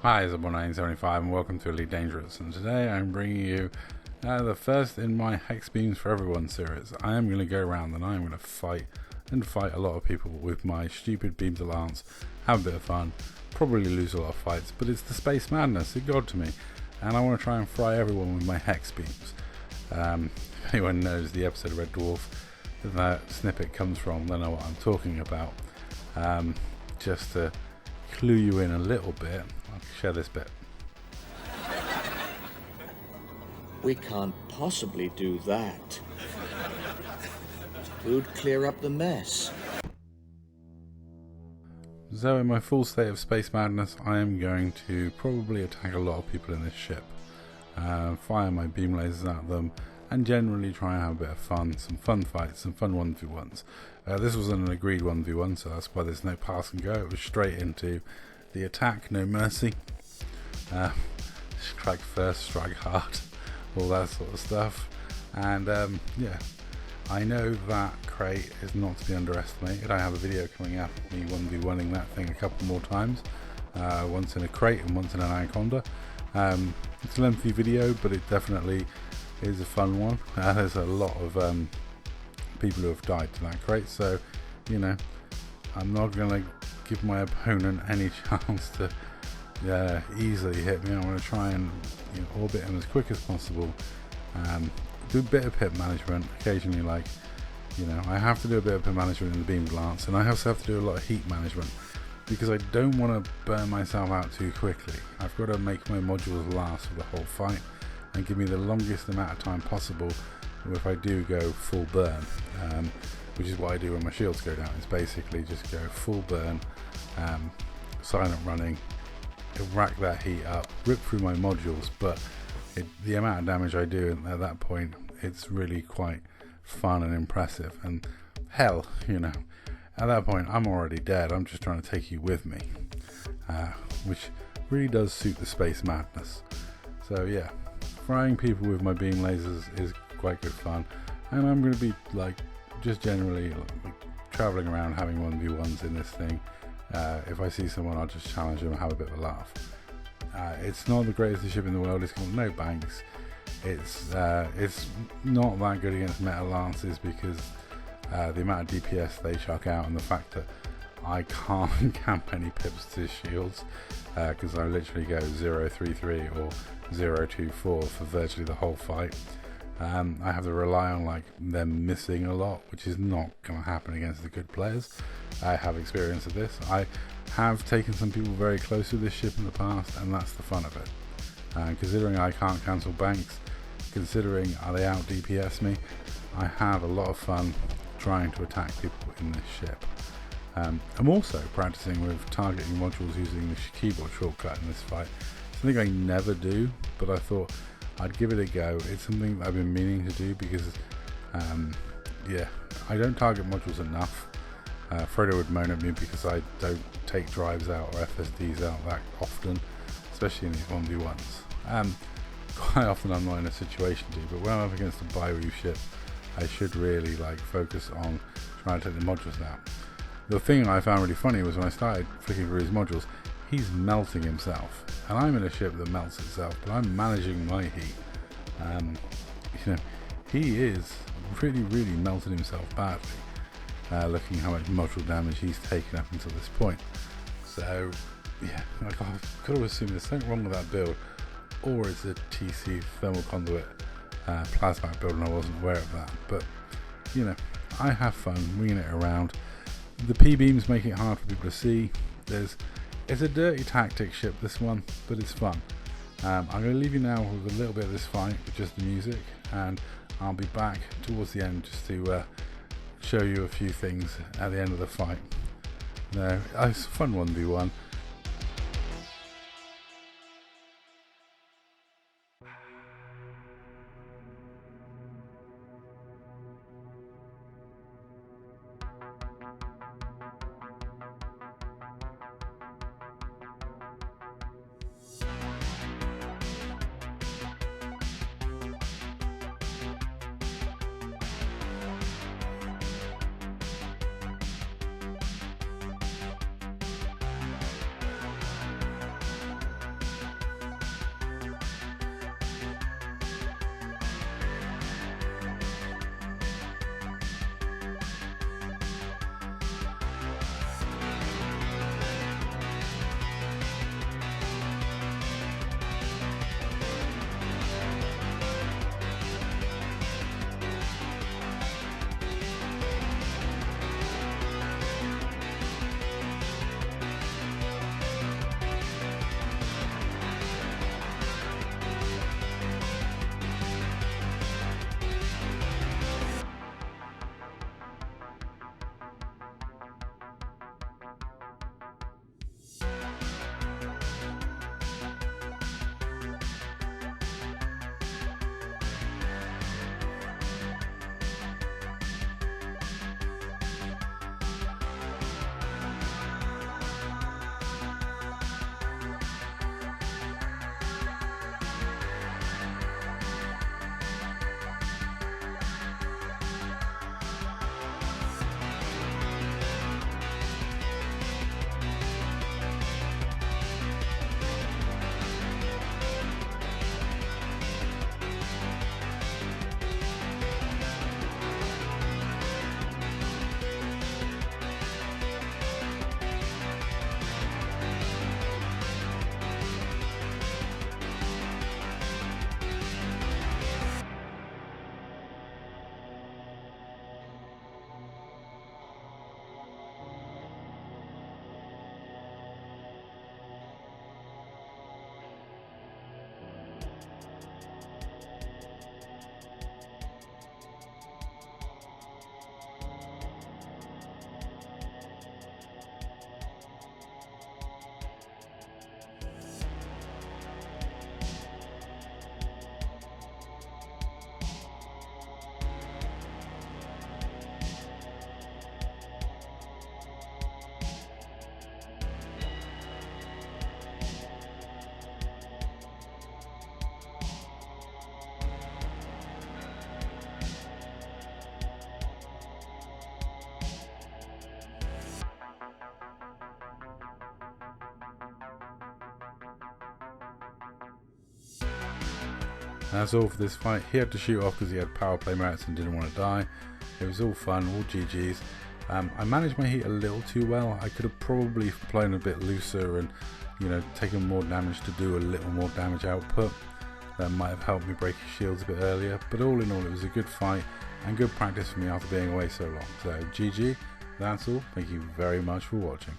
Hi, it's 1975 and welcome to Elite Dangerous, and today I'm bringing you the first in my Hex Beams for Everyone series. I am going to go around and I'm going to fight a lot of people with my stupid beams of lance, have a bit of fun, probably lose a lot of fights, but it's the space madness, it got to me, and I want to try and fry everyone with my Hex Beams. If anyone knows the episode of Red Dwarf that snippet comes from, they know what I'm talking about. Just to clue you in a little bit, I'll share this bit. We can't possibly do that. Who'd clear up the mess? So in my full state of space madness, I am going to probably attack a lot of people in this ship, fire my beam lasers at them, and generally try and have a bit of fun, some fun fights, some fun 1v1s. This wasn't an agreed 1v1, so that's why there's no pass and go. It was straight into the attack, no mercy. Strike first, strike hard, all that sort of stuff. And yeah, I know that crate is not to be underestimated. I have a video coming up of me 1v1ing that thing a couple more times, once in a crate and once in an anaconda. It's a lengthy video, but it definitely is a fun one. There's a lot of people who have died to that crate, so you know, I'm not going to give my opponent any chance to easily hit me. I want to try and orbit him as quick as possible. Do a bit of hit management occasionally, like I have to do a bit of hit management in the beam glance, and I also have to do a lot of heat management because I don't want to burn myself out too quickly. I've got to make my modules last for the whole fight and give me the longest amount of time possible if I do go full burn, which is what I do when my shields go down. It's basically just go full burn, silent running, rack that heat up, rip through my modules, but the amount of damage I do at that point, it's really quite fun and impressive. And hell, at that point I'm already dead. I'm just trying to take you with me, which really does suit the space madness. So yeah, frying people with my beam lasers is quite good fun, and I'm going to be just generally traveling around having 1v1s in this thing. If I see someone, I'll just challenge them and have a bit of a laugh. It's not the greatest ship in the world. It's got no banks. It's not that good against metal lances because the amount of DPS they chuck out, and the fact that I can't camp any pips to shields because I literally go 033 or 024 for virtually the whole fight. I have to rely on them missing a lot, which is not going to happen against the good players. I have experience of this. I have taken some people very close with this ship in the past, and that's the fun of it. Considering I can't cancel banks, considering they out DPS me, I have a lot of fun trying to attack people in this ship. I'm also practicing with targeting modules using the keyboard shortcut in this fight. Something I never do, but I thought I'd give it a go. It's something that I've been meaning to do because I don't target modules enough. Frodo would moan at me because I don't take drives out or FSDs out that often, especially in these 1v1s. Quite often I'm not in a situation to, but when I'm up against a Baiwu ship, I should really focus on trying to take the modules out. The thing I found really funny was when I started flicking through his modules, he's melting himself, and I'm in a ship that melts itself, but I'm managing my heat. He is really melting himself badly, looking how much module damage he's taken up until this point. So yeah, I've got to assume there's something wrong with that build, or it's a TC thermal conduit plasma build and I wasn't aware of that. But I have fun winging it around. The P-beams make it hard for people to see. It's a dirty tactic ship, this one, but it's fun. I'm going to leave you now with a little bit of this fight with just the music, and I'll be back towards the end just to show you a few things at the end of the fight. No, it's a fun 1v1. And that's all for this fight. He had to shoot off because he had power play merits and didn't want to die. It was all fun, all GG's. I managed my heat a little too well. I could have probably flown a bit looser and, you know, taken more damage to do a little more damage output. That might have helped me break his shields a bit earlier. But all in all, it was a good fight and good practice for me after being away so long. So GG, that's all. Thank you very much for watching.